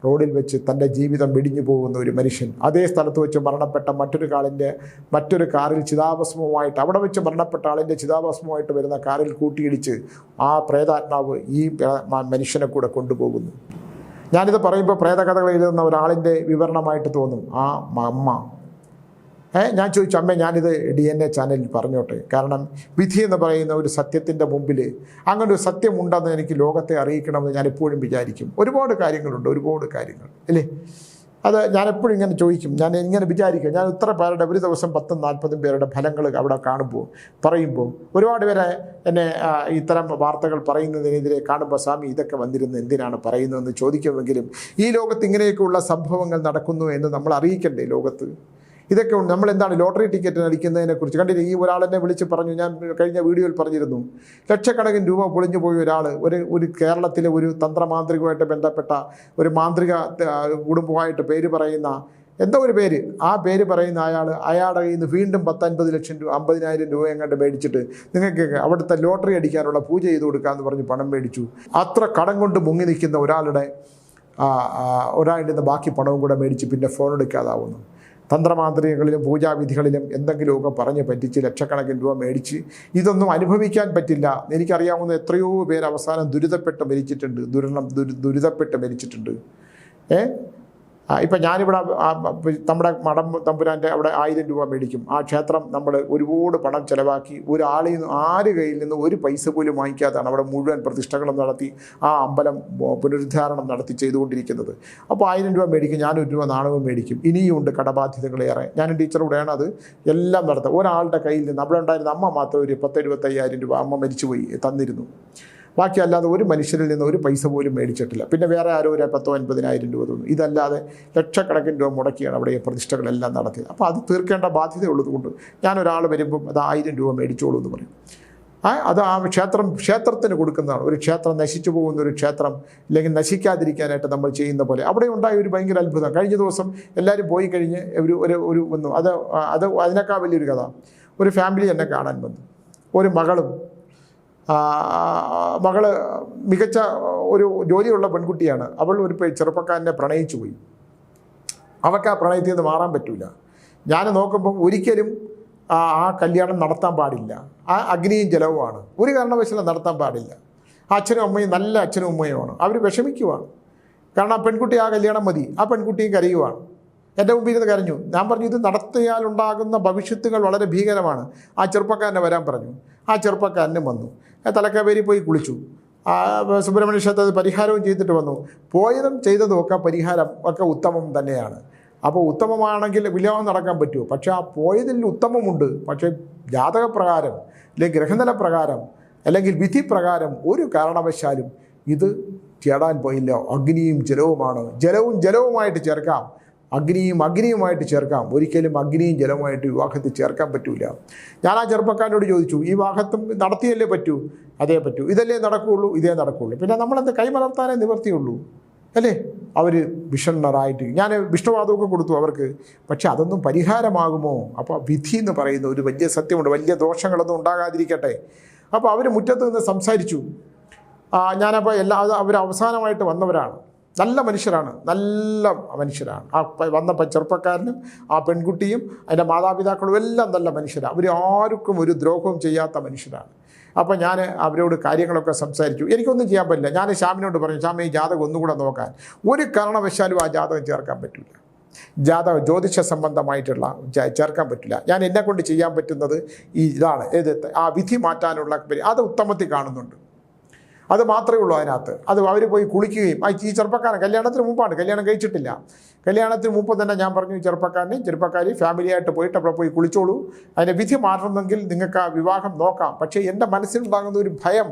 റോഡിൽ വെച്ച് തൻ്റെ ജീവിതം വെടിഞ്ഞു പോകുന്ന ഒരു മനുഷ്യൻ, അതേ സ്ഥലത്ത് വെച്ച് മരണപ്പെട്ട മറ്റൊരു കാറിൽ ചിതാഭസ്മവുമായിട്ട്, അവിടെ വെച്ച് മരണപ്പെട്ട ആളിൻ്റെ ചിതാഭസ്മവുമായിട്ട് വരുന്ന കാറിൽ കൂട്ടിയിടിച്ച് ആ പ്രേതാത്മാവ് ഈ മനുഷ്യനെ കൂടെ കൊണ്ടുപോകുന്നു. ഞാനിത് പറയുമ്പോൾ പ്രേതകഥകൾ എഴുതുന്ന ഒരാളിൻ്റെ വിവരണമായിട്ട് തോന്നും. ആ അമ്മ ഞാൻ ചോദിച്ചു, അമ്മേ ഞാനിത് DNA ചാനലിൽ പറഞ്ഞോട്ടെ, കാരണം വിധി എന്ന് പറയുന്ന ഒരു സത്യത്തിൻ്റെ മുമ്പിൽ അങ്ങനെ ഒരു സത്യമുണ്ടെന്ന് എനിക്ക് ലോകത്തെ അറിയിക്കണമെന്ന് ഞാൻ എപ്പോഴും വിചാരിക്കും. ഒരുപാട് കാര്യങ്ങളുണ്ട്, അല്ലേ? അത് ഞാനെപ്പോഴും ഇങ്ങനെ ചോദിക്കും, ഞാൻ ഇങ്ങനെ വിചാരിക്കും. ഞാൻ ഇത്ര പേരുടെ ഒരു ദിവസം 10-40 പേരുടെ ഫലങ്ങൾ അവിടെ പറയുമ്പോൾ ഒരുപാട് പേരെ എന്നെ ഇത്തരം വാർത്തകൾ പറയുന്നതിനെതിരെ കാണുമ്പോൾ, സ്വാമി ഇതൊക്കെ വന്നിരുന്ന് എന്തിനാണ് പറയുന്നതെന്ന് ചോദിക്കുമെങ്കിലും ഈ ലോകത്ത് ഇങ്ങനെയൊക്കെയുള്ള സംഭവങ്ങൾ നടക്കുന്നു എന്ന് നമ്മൾ അറിയിക്കണ്ടേ ലോകത്ത്? ഇതൊക്കെ ഉണ്ട്. നമ്മളെന്താണ് ലോട്ടറി ടിക്കറ്റ് അടിക്കുന്നതിനെക്കുറിച്ച് കണ്ടില്ല. ഈ ഒരാളെന്നെ വിളിച്ച് പറഞ്ഞു, ഞാൻ കഴിഞ്ഞ വീഡിയോയിൽ പറഞ്ഞിരുന്നു, ലക്ഷക്കണക്കിന് രൂപ പൊളിഞ്ഞു പോയ ഒരാൾ ഒരു കേരളത്തിലെ ഒരു തന്ത്രമാന്ത്രികമായിട്ട് ബന്ധപ്പെട്ട ഒരു മാന്ത്രിക കുടുംബമായിട്ട് പേര് പറയുന്ന എന്തോ ഒരു പേര്, ആ പേര് പറയുന്ന അയാളുടെ കയ്യിൽ നിന്ന് വീണ്ടും 10-50 ലക്ഷം രൂപ 50,000 രൂപ എങ്ങാണ്ട് മേടിച്ചിട്ട് നിങ്ങൾക്ക് അവിടുത്തെ ലോട്ടറി അടിക്കാനുള്ള പൂജ ചെയ്ത് കൊടുക്കാമെന്ന് പറഞ്ഞ് പണം മേടിച്ചു. അത്ര കടം കൊണ്ട് മുങ്ങി നിൽക്കുന്ന ഒരാളുടെ ബാക്കി പണവും കൂടെ മേടിച്ച് പിന്നെ ഫോൺ എടുക്കാതാവുന്നു. തന്ത്രമാന്ത്രികളിലും പൂജാവിധികളിലും എന്തെങ്കിലുമൊക്കെ പറഞ്ഞ് പറ്റിച്ച് ലക്ഷക്കണക്കിന് രൂപ മേടിച്ച് ഇതൊന്നും അനുഭവിക്കാൻ പറ്റില്ല. എനിക്കറിയാവുന്ന എത്രയോ പേര് അവസാനം ദുരിതപ്പെട്ട് മരിച്ചിട്ടുണ്ട്. ഇപ്പം ഞാനിവിടെ നമ്മുടെ മഠം തമ്പുരാൻ്റെ അവിടെ 1000 രൂപ മേടിക്കും. ആ ക്ഷേത്രം നമ്മൾ ഒരുപാട് പണം ചിലവാക്കി ആര് കയ്യിൽ നിന്ന് ഒരു പൈസ പോലും വാങ്ങിക്കാതാണ് അവിടെ മുഴുവൻ പ്രതിഷ്ഠകളും നടത്തി ആ അമ്പലം പുനരുദ്ധാരണം നടത്തി ചെയ്തുകൊണ്ടിരിക്കുന്നത്. അപ്പോൾ 1000 രൂപ മേടിക്കും, ഞാൻ 1 രൂപ നാണയവും മേടിക്കും. ഇനിയുമുണ്ട് കടബാധ്യതകളേറെ. ഞാനും ടീച്ചറുടെയാണ് അത് എല്ലാം നടത്തുക. ഒരാളുടെ കയ്യിൽ നിന്ന് അവിടെ ഉണ്ടായിരുന്ന അമ്മ മാത്രം ഒരു 10-75,000 രൂപ അമ്മ മരിച്ചുപോയി തന്നിരുന്നു. ബാക്കി അല്ലാതെ ഒരു മനുഷ്യരിൽ നിന്ന് ഒരു പൈസ പോലും മേടിച്ചിട്ടില്ല. പിന്നെ വേറെ ആരോ ഒരു 10-50,000 രൂപ തന്നു. ഇതല്ലാതെ ലക്ഷക്കണക്കിന് രൂപ മുടക്കിയാണ് അവിടെ പ്രതിഷ്ഠകളെല്ലാം നടത്തിയത്. അപ്പോൾ അത് തീർക്കേണ്ട ബാധ്യതയുള്ളത് കൊണ്ട് ഞാനൊരാൾ വരുമ്പം അത് 1000 രൂപ മേടിച്ചോളൂ എന്ന് പറയും. അത് ആ ക്ഷേത്രത്തിന് കൊടുക്കുന്നതാണ്. ഒരു ക്ഷേത്രം നശിച്ചു പോകുന്ന ഒരു ക്ഷേത്രം ഇല്ലെങ്കിൽ നശിക്കാതിരിക്കാനായിട്ട് നമ്മൾ ചെയ്യുന്ന പോലെ അവിടെ ഉണ്ടായ ഒരു ഭയങ്കര അത്ഭുതം. കഴിഞ്ഞ ദിവസം എല്ലാവരും പോയി കഴിഞ്ഞ് വന്നു. അതിനേക്കാൾ വലിയൊരു കഥ. ഒരു ഫാമിലി എന്നെ കാണാൻ വന്നു. ഒരു മകള് മികച്ച ഒരു ജോലിയുള്ള പെൺകുട്ടിയാണ്. അവൾ ഒരു ചെറുപ്പക്കാരനെ പ്രണയിച്ചു പോയി. അവർക്ക് ആ പ്രണയത്തിൽ നിന്ന് മാറാൻ പറ്റില്ല. ഞാൻ നോക്കുമ്പം ഒരിക്കലും ആ കല്യാണം നടത്താൻ പാടില്ല. ആ അഗ്നിയും ജലവുമാണ്. ഒരു കാരണവശാലും നടത്താൻ പാടില്ല. ആ അച്ഛനും അമ്മയും നല്ല അച്ഛനും അമ്മയുമാണ്. അവർ വിഷമിക്കുവാണ്. കാരണം ആ പെൺകുട്ടി ആ കല്യാണം മതി. ആ പെൺകുട്ടിയും കരയുവാണ്. എൻ്റെ മുമ്പിൽ ഇരുന്ന് കരഞ്ഞു. ഞാൻ പറഞ്ഞു, ഇത് നടത്തിയാലുണ്ടാകുന്ന ഭവിഷ്യത്തുകൾ വളരെ ഭീകരമാണ്. ആ ചെറുപ്പക്കാരനെ വരാൻ പറഞ്ഞു. ആ ചെറുപ്പക്കാരനും വന്നു. തലക്കാവേരി പോയി കുളിച്ചു. സുബ്രഹ്മണ്യ ക്ഷേത്രത്തിൽ പരിഹാരവും ചെയ്തിട്ട് വന്നു. പോയതും ചെയ്തതും ഒക്കെ പരിഹാരം ഒക്കെ ഉത്തമം തന്നെയാണ്. അപ്പോൾ ഉത്തമമാണെങ്കിൽ വിവാഹം നടക്കാൻ പറ്റുമോ? പക്ഷേ ആ പോയതിൽ ഉത്തമമുണ്ട്. പക്ഷേ ജാതകപ്രകാരം അല്ലെങ്കിൽ ഗ്രഹനില പ്രകാരം അല്ലെങ്കിൽ വിധി പ്രകാരം ഒരു കാരണവശാലും ഇത് ചേടാൻ പോയില്ല. അഗ്നിയും ജലവുമാണ്. ജലവുമായിട്ട് ചേർക്കാം, അഗ്നിയുമായിട്ട് ചേർക്കാം. ഒരിക്കലും അഗ്നിയും ജലവുമായിട്ട് വിവാഹത്തിൽ ചേർക്കാൻ പറ്റൂല. ഞാൻ ആ ചെറുപ്പക്കാരനോട് ചോദിച്ചു, ഈ വിവാഹത്തും നടത്തിയല്ലേ പറ്റൂ? അതേ പറ്റൂ. ഇതല്ലേ നടക്കുകയുള്ളൂ? ഇതേ നടക്കുകയുള്ളൂ. പിന്നെ നമ്മളെന്ത് കൈമലർത്താനേ നിവർത്തിയുള്ളൂ അല്ലേ? അവർ വിഷണ്ണറായിട്ട് ഞാൻ വിഷ്ണുവാദമൊക്കെ കൊടുത്തു അവർക്ക്. പക്ഷെ അതൊന്നും പരിഹാരമാകുമോ? അപ്പോൾ വിധി എന്ന് പറയുന്ന ഒരു വലിയ സത്യമുണ്ട്. വലിയ ദോഷങ്ങളൊന്നും ഉണ്ടാകാതിരിക്കട്ടെ. അപ്പോൾ അവർ മുറ്റത്ത് നിന്ന് സംസാരിച്ചു. ഞാനപ്പോൾ അവർ അവസാനമായിട്ട് വന്നവരാണ്. നല്ല മനുഷ്യരാണ്. ആ വന്ന ചെറുപ്പക്കാരനും ആ പെൺകുട്ടിയും അതിൻ്റെ മാതാപിതാക്കളും എല്ലാം നല്ല മനുഷ്യരാണ്. അവർ ആർക്കും ഒരു ദ്രോഹവും ചെയ്യാത്ത മനുഷ്യരാണ്. അപ്പോൾ ഞാൻ അവരോട് കാര്യങ്ങളൊക്കെ സംസാരിച്ചു. എനിക്കൊന്നും ചെയ്യാൻ പറ്റില്ല. ഞാൻ ശ്യാമിനോട് പറഞ്ഞു, ശ്യാമി ഈ ജാതകം ഒന്നുകൂടെ നോക്കാൻ. ഒരു കാരണവശാലും ആ ജാതകം ചേർക്കാൻ പറ്റില്ല. ജ്യോതിഷ സംബന്ധമായിട്ടുള്ള ചേർക്കാൻ പറ്റില്ല. ഞാൻ എന്നെക്കൊണ്ട് ചെയ്യാൻ പറ്റുന്നത് ഇതാണ്. ആ വിധി മാറ്റാനുള്ള അത് ഉത്തമത്തിൽ കാണുന്നുണ്ട്. അത് മാത്രമേ ഉള്ളൂ അതിനകത്ത്. അത് അവർ പോയി കുളിക്കുകയും ഈ ചെറുപ്പക്കാരൻ കല്യാണത്തിന് മുമ്പാണ്, കല്യാണം കഴിച്ചിട്ടില്ല. കല്യാണത്തിന് മുമ്പ് തന്നെ ഞാൻ പറഞ്ഞു, ചെറുപ്പക്കാരി ഫാമിലിയായിട്ട് പോയിട്ട് അവിടെ പോയി കുളിച്ചോളൂ. അതിൻ്റെ വിധി മാറണമെങ്കിൽ നിങ്ങൾക്ക് ആ വിവാഹം നോക്കാം. പക്ഷേ എൻ്റെ മനസ്സിലുണ്ടാകുന്ന ഒരു ഭയം,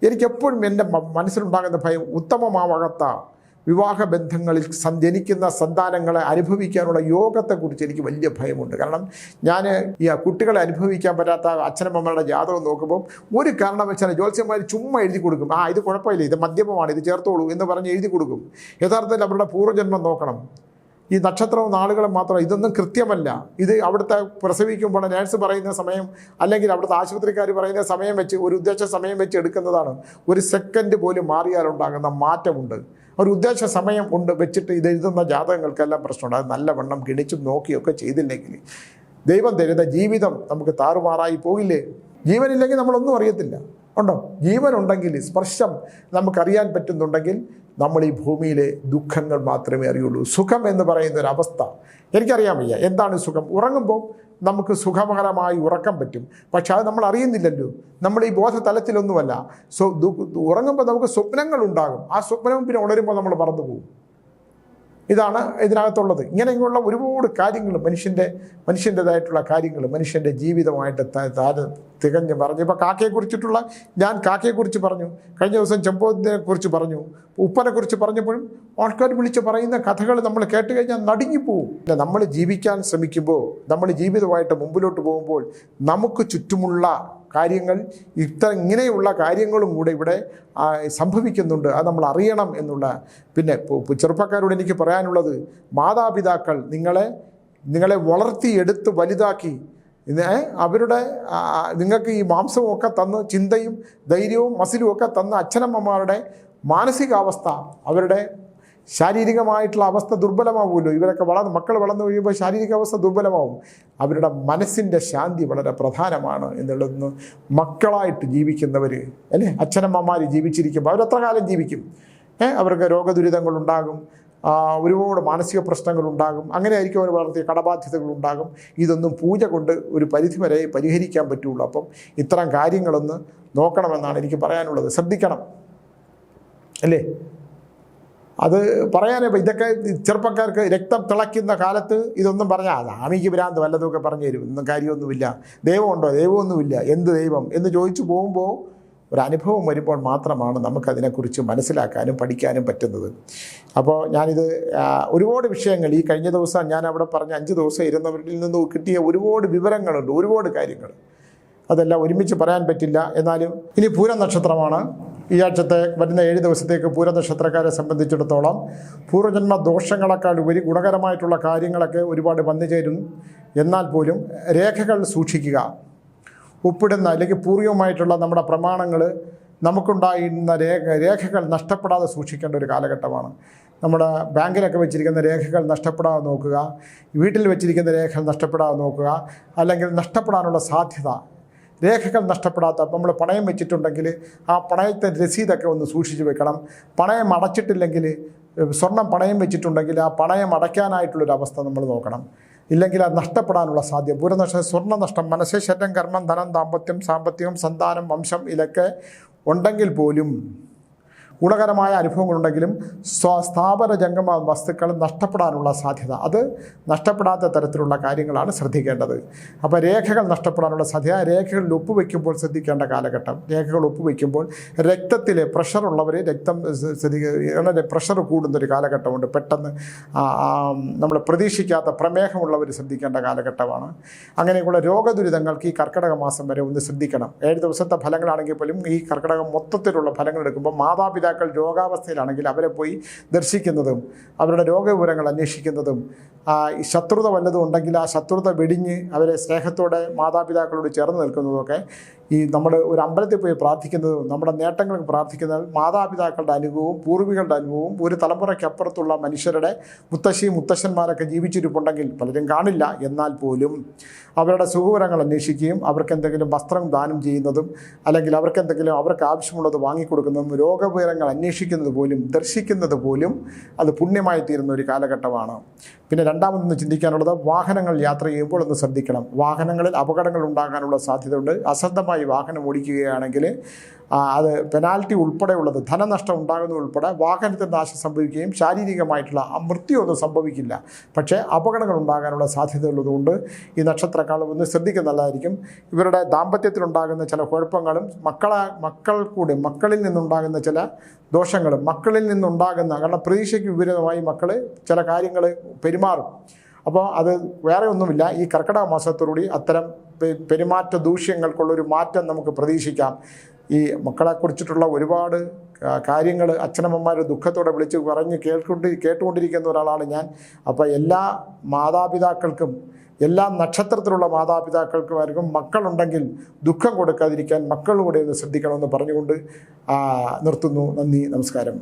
എനിക്കെപ്പോഴും എൻ്റെ മനസ്സിലുണ്ടാകുന്ന ഭയം ഉത്തമമാവാത്ത വിവാഹ ബന്ധങ്ങളിൽ ജനിക്കുന്ന സന്താനങ്ങളെ അനുഭവിക്കാനുള്ള യോഗത്തെക്കുറിച്ച് എനിക്ക് വലിയ ഭയമുണ്ട്. കാരണം ഞാൻ ഈ കുട്ടികളെ അനുഭവിക്കാൻ പറ്റാത്ത അച്ഛനമ്മമാരുടെ ജാതകം നോക്കുമ്പോൾ ഒരു കാരണവശാലും ജ്യോത്സ്യന്മാർ ചുമ്മാ എഴുതി കൊടുക്കും. ഇത് കുഴപ്പമില്ല, ഇത് മദ്യപമാണ്, ഇത് ചേർത്തോളൂ എന്ന് പറഞ്ഞ് എഴുതി കൊടുക്കും. യഥാർത്ഥത്തിൽ അവരുടെ പൂർവ്വജന്മം നോക്കണം. ഈ നക്ഷത്രവും നാളുകളും മാത്രം ഇതൊന്നും കൃത്യമല്ല. ഇത് അവിടുത്തെ പ്രസവിക്കുമ്പോൾ നേഴ്സ് പറയുന്ന സമയം അല്ലെങ്കിൽ അവിടുത്തെ ആശുപത്രിക്കാർ പറയുന്ന സമയം വെച്ച് ഒരു ഉദ്ദേശ സമയം വെച്ച് എടുക്കുന്നതാണ്. ഒരു സെക്കൻഡ് പോലും മാറിയാലുണ്ടാകുന്ന മാറ്റമുണ്ട്. ഒരു ഉദ്ദേശ സമയം വെച്ചിട്ട് ഇത് എഴുതുന്ന ജാതകങ്ങൾക്കെല്ലാം പ്രശ്നമുണ്ട്. അത് നല്ലവണ്ണം ഗണിച്ചും നോക്കിയൊക്കെ ചെയ്തില്ലെങ്കിൽ ദൈവം തരുന്ന ജീവിതം നമുക്ക് താറുമാറായി പോകില്ലേ? ജീവനില്ലെങ്കിൽ നമ്മളൊന്നും അറിയത്തില്ല. ഉണ്ടോ? ജീവനുണ്ടെങ്കിൽ, സ്പർശം നമുക്കറിയാൻ പറ്റുന്നുണ്ടെങ്കിൽ നമ്മൾ ഈ ഭൂമിയിലെ ദുഃഖങ്ങൾ മാത്രമേ അറിയുള്ളൂ. സുഖം എന്ന് പറയുന്ന ഒരു അവസ്ഥ എനിക്കറിയാൻ വയ്യ. എന്താണ് സുഖം? ഉറങ്ങുമ്പോൾ നമുക്ക് സുഖകരമായി ഉറക്കം പറ്റും. പക്ഷെ അത് നമ്മൾ അറിയുന്നില്ലല്ലോ. നമ്മൾ ഈ ബോധതലത്തിലൊന്നുമല്ല. ഉറങ്ങുമ്പോൾ നമുക്ക് സ്വപ്നങ്ങൾ ഉണ്ടാകും. ആ സ്വപ്നവും പിന്നെ ഉണരുമ്പോൾ നമ്മൾ മറന്നു പോകും. ഇതാണ് ഇതിനകത്തുള്ളത്. ഇങ്ങനെയുള്ള ഒരുപാട് കാര്യങ്ങൾ മനുഷ്യൻ്റെതായിട്ടുള്ള കാര്യങ്ങൾ മനുഷ്യൻ്റെ ജീവിതമായിട്ട് തികഞ്ഞ് പറഞ്ഞു. ഇപ്പോൾ കാക്കയെക്കുറിച്ചിട്ടുള്ള ഞാൻ കാക്കയെക്കുറിച്ച് പറഞ്ഞു, കഴിഞ്ഞ ദിവസം ചെമ്പോത്തിനെക്കുറിച്ച് പറഞ്ഞു, ഉപ്പനെക്കുറിച്ച് പറഞ്ഞപ്പോഴും ആൾക്കാർ വിളിച്ച് പറയുന്ന കഥകൾ നമ്മൾ കേട്ട് കഴിഞ്ഞാൽ നടുങ്ങിപ്പോവും. നമ്മൾ ജീവിക്കാൻ ശ്രമിക്കുമ്പോൾ, നമ്മൾ ജീവിതമായിട്ട് മുമ്പിലോട്ട് പോകുമ്പോൾ നമുക്ക് ചുറ്റുമുള്ള കാര്യങ്ങൾ ഇങ്ങനെയുള്ള കാര്യങ്ങളും കൂടെ ഇവിടെ സംഭവിക്കുന്നുണ്ട്. അത് നമ്മൾ അറിയണം എന്നുള്ള. പിന്നെ ചെറുപ്പക്കാരോട് എനിക്ക് പറയാനുള്ളത്, മാതാപിതാക്കൾ നിങ്ങളെ വളർത്തിയെടുത്ത് വലുതാക്കി അവരുടെ നിങ്ങൾക്ക് ഈ മാംസവും ഒക്കെ തന്ന് ചിന്തയും ധൈര്യവും മസിലും ഒക്കെ തന്ന അച്ഛനമ്മമാരുടെ മാനസികാവസ്ഥ, അവരുടെ ശാരീരികമായിട്ടുള്ള അവസ്ഥ ദുർബലമാവുമല്ലോ. ഇവരൊക്കെ മക്കൾ വളർന്നു കഴിയുമ്പോൾ ശാരീരികാവസ്ഥ ദുർബലമാവും. അവരുടെ മനസ്സിൻ്റെ ശാന്തി വളരെ പ്രധാനമാണ് എന്നുള്ളതെന്ന് മക്കളായിട്ട് ജീവിക്കുന്നവർ അല്ലേ, അച്ഛനമ്മമാർ ജീവിച്ചിരിക്കുമ്പോൾ അവരെത്ര കാലം ജീവിക്കും? അവർക്ക് രോഗദുരിതങ്ങളുണ്ടാകും, ഒരുപാട് മാനസിക പ്രശ്നങ്ങളുണ്ടാകും, അങ്ങനെ ആയിരിക്കും അവർ വളർത്തിയ കടബാധ്യതകളുണ്ടാകും. ഇതൊന്നും പൂജ കൊണ്ട് ഒരു പരിധിവരെ പരിഹരിക്കാൻ പറ്റുള്ളൂ. അപ്പം ഇത്തരം കാര്യങ്ങളൊന്ന് നോക്കണമെന്നാണ് എനിക്ക് പറയാനുള്ളത്. ശ്രദ്ധിക്കണം അല്ലേ? അത് പറയാനേ ഇതൊക്കെ ചെറുപ്പക്കാർക്ക് രക്തം തിളയ്ക്കുന്ന കാലത്ത് ഇതൊന്നും പറഞ്ഞാൽ ആമിക്ക് ഭ്രാന്ത് വല്ലതുമൊക്കെ പറഞ്ഞു തരും, ഒന്നും കാര്യമൊന്നുമില്ല, ദൈവമുണ്ടോ, ദൈവമൊന്നുമില്ല, എന്ത് ദൈവം എന്ന് ചോദിച്ചു പോകുമ്പോൾ ഒരനുഭവം വരുമ്പോൾ മാത്രമാണ് നമുക്കതിനെക്കുറിച്ച് മനസ്സിലാക്കാനും പഠിക്കാനും പറ്റുന്നത്. അപ്പോൾ ഞാനിത് ഒരുപാട് വിഷയങ്ങൾ ഈ കഴിഞ്ഞ ദിവസം ഞാൻ അവിടെ പറഞ്ഞ 5 ദിവസം ഇരുന്നവരിൽ നിന്ന് കിട്ടിയ ഒരുപാട് വിവരങ്ങളുണ്ട്, ഒരുപാട് കാര്യങ്ങൾ. അതെല്ലാം ഒരുമിച്ച് പറയാൻ പറ്റില്ല. എന്നാലും ഇനി പൂരം നക്ഷത്രമാണ്. ഈ ആഴ്ചത്തെ വരുന്ന 7 ദിവസത്തേക്ക് പൂരനക്ഷത്രക്കാരെ സംബന്ധിച്ചിടത്തോളം പൂർവ്വജന്മ ദോഷങ്ങളെക്കാൾ ഉപരി ഗുണകരമായിട്ടുള്ള കാര്യങ്ങളൊക്കെ ഒരുപാട് വന്നു ചേരും. എന്നാൽ പോലും രേഖകൾ സൂക്ഷിക്കുക. ഒപ്പിടുന്ന അല്ലെങ്കിൽ പൂർവികമായിട്ടുള്ള നമ്മുടെ പ്രമാണങ്ങൾ, നമുക്കുണ്ടായിരുന്ന രേഖകൾ നഷ്ടപ്പെടാതെ സൂക്ഷിക്കേണ്ട ഒരു കാലഘട്ടമാണ്. നമ്മുടെ ബാങ്കിലൊക്കെ വെച്ചിരിക്കുന്ന രേഖകൾ നഷ്ടപ്പെടാതെ നോക്കുക, വീട്ടിൽ വെച്ചിരിക്കുന്ന രേഖകൾ നഷ്ടപ്പെടാതെ നോക്കുക, അല്ലെങ്കിൽ നഷ്ടപ്പെടാനുള്ള സാധ്യത രേഖകൾ നഷ്ടപ്പെടാത്ത. നമ്മൾ പണയം വെച്ചിട്ടുണ്ടെങ്കിൽ ആ പണയത്തെ രസീതൊക്കെ ഒന്ന് സൂക്ഷിച്ച് വെക്കണം. പണയം അടച്ചിട്ടില്ലെങ്കിൽ, സ്വർണം പണയം വെച്ചിട്ടുണ്ടെങ്കിൽ ആ പണയം അടയ്ക്കാനായിട്ടുള്ളൊരവസ്ഥ നമ്മൾ നോക്കണം. ഇല്ലെങ്കിൽ അത് നഷ്ടപ്പെടാനുള്ള സാധ്യത. പൂരനഷ്ടം, സ്വർണ്ണനഷ്ടം, മനസ്സ്, ശരീരം, കർമ്മം, ധനം, ദാമ്പത്യം, സാമ്പത്തികം, സന്താനം, വംശം ഇതൊക്കെ ഉണ്ടെങ്കിൽ പോലും ഗുണകരമായ അനുഭവങ്ങളുണ്ടെങ്കിലും സ്ഥാപന ജംഗമ വസ്തുക്കൾ നഷ്ടപ്പെടാനുള്ള സാധ്യത, അത് നഷ്ടപ്പെടാത്ത തരത്തിലുള്ള കാര്യങ്ങളാണ് ശ്രദ്ധിക്കേണ്ടത്. അപ്പോൾ രേഖകൾ നഷ്ടപ്പെടാനുള്ള സാധ്യത, രേഖകളിൽ ഒപ്പുവെക്കുമ്പോൾ ശ്രദ്ധിക്കേണ്ട കാലഘട്ടം. രേഖകൾ ഒപ്പുവെക്കുമ്പോൾ രക്തത്തിൽ പ്രഷറുള്ളവർ പ്രഷർ കൂടുന്നൊരു കാലഘട്ടമുണ്ട്. പെട്ടെന്ന് നമ്മൾ പ്രതീക്ഷിക്കാത്ത പ്രമേഹമുള്ളവർ ശ്രദ്ധിക്കേണ്ട കാലഘട്ടമാണ്. അങ്ങനെയുള്ള രോഗദുരിതങ്ങൾക്ക് ഈ കർക്കിടക മാസം വരെ ഒന്ന് ശ്രദ്ധിക്കണം. 7 ദിവസത്തെ ഫലങ്ങളാണെങ്കിൽ പോലും ഈ കർക്കിടകം മൊത്തത്തിലുള്ള ഫലങ്ങൾ എടുക്കുമ്പോൾ മാതാപിതാക്കൾ രോഗാവസ്ഥയിലാണെങ്കിൽ അവരെ പോയി ദർശിക്കുന്നതും അവരുടെ രോഗവിവരങ്ങൾ അന്വേഷിക്കുന്നതും, ശത്രുത വല്ലതും ഉണ്ടെങ്കിൽ ആ ശത്രുത വെടിഞ്ഞ് അവരെ സ്നേഹത്തോടെ മാതാപിതാക്കളോട് ചേർന്ന് നിൽക്കുന്നതൊക്കെ, ഈ നമ്മൾ ഒരു അമ്പലത്തിൽ പോയി പ്രാർത്ഥിക്കുന്നതും നമ്മുടെ നേട്ടങ്ങൾക്ക് പ്രാർത്ഥിക്കുന്നതും മാതാപിതാക്കളുടെ അനുഭവവും പൂർവികളുടെ അനുഭവവും ഒരു തലമുറയ്ക്കപ്പുറത്തുള്ള മനുഷ്യരുടെ മുത്തശ്ശന്മാരൊക്കെ ജീവിച്ചിരിപ്പുണ്ടെങ്കിൽ പലരും കാണില്ല. എന്നാൽ പോലും അവരുടെ സുഖവിവരങ്ങൾ അന്വേഷിക്കുകയും അവർക്ക് എന്തെങ്കിലും വസ്ത്രം ദാനം ചെയ്യുന്നതും അല്ലെങ്കിൽ അവർക്ക് ആവശ്യമുള്ളത് വാങ്ങിക്കൊടുക്കുന്നതും രോഗവിവരങ്ങൾ അന്വേഷിക്കുന്നത് പോലും ദർശിക്കുന്നത് പോലും അത് പുണ്യമായി തീരുന്ന ഒരു കാലഘട്ടമാണ്. പിന്നെ രണ്ടാമതൊന്ന് ചിന്തിക്കാനുള്ളത്, വാഹനങ്ങൾ യാത്ര ചെയ്യുമ്പോൾ ഒന്ന് ശ്രദ്ധിക്കണം. വാഹനങ്ങളിൽ അപകടങ്ങൾ ഉണ്ടാകാനുള്ള സാധ്യതയുണ്ട്. അശ്രദ്ധമായി വാഹനം ഓടിക്കുകയാണെങ്കിൽ അത് പെനാൽറ്റി ഉൾപ്പെടെയുള്ളത്, ധനനഷ്ടം ഉണ്ടാകുന്നത് ഉൾപ്പെടെ വാഹനത്തിന് നാശം സംഭവിക്കുകയും ശാരീരികമായിട്ടുള്ള മൃത്യുവൊന്നും സംഭവിക്കില്ല, പക്ഷേ അപകടങ്ങൾ ഉണ്ടാകാനുള്ള സാധ്യതയുള്ളതുകൊണ്ട് ഈ നക്ഷത്രക്കാലം ഒന്ന് ശ്രദ്ധിക്കുന്നതായിരിക്കും. ഇവരുടെ ദാമ്പത്യത്തിലുണ്ടാകുന്ന ചില കുഴപ്പങ്ങളും മക്കളിൽ നിന്നുണ്ടാകുന്ന ചില ദോഷങ്ങളും, മക്കളിൽ നിന്നുണ്ടാകുന്ന, കാരണം പ്രതീക്ഷയ്ക്ക് വിപരീതമായി മക്കൾ ചില കാര്യങ്ങൾ പെരുമാറും. അപ്പോൾ അത് വേറെ ഒന്നുമില്ല, ഈ കർക്കിടക മാസത്തോടുകൂടി അത്തരം പെരുമാറ്റ ദൂഷ്യങ്ങൾക്കുള്ളൊരു മാറ്റം നമുക്ക് പ്രതീക്ഷിക്കാം. ഈ മക്കളെക്കുറിച്ചിട്ടുള്ള ഒരുപാട് കാര്യങ്ങൾ അച്ഛനമ്മമാർ ദുഃഖത്തോടെ വിളിച്ച് പറഞ്ഞ് കേട്ടുകൊണ്ടിരിക്കുന്ന ഒരാളാണ് ഞാൻ. അപ്പോൾ എല്ലാ മാതാപിതാക്കൾക്കും, എല്ലാ നക്ഷത്രത്തിലുള്ള മാതാപിതാക്കൾക്കുമാർക്കും മക്കളുണ്ടെങ്കിൽ ദുഃഖം കൊടുക്കാതിരിക്കാൻ മക്കളുടെ ഒന്ന് ശ്രദ്ധിക്കണമെന്ന് പറഞ്ഞുകൊണ്ട് നിർത്തുന്നു. നന്ദി, നമസ്കാരം.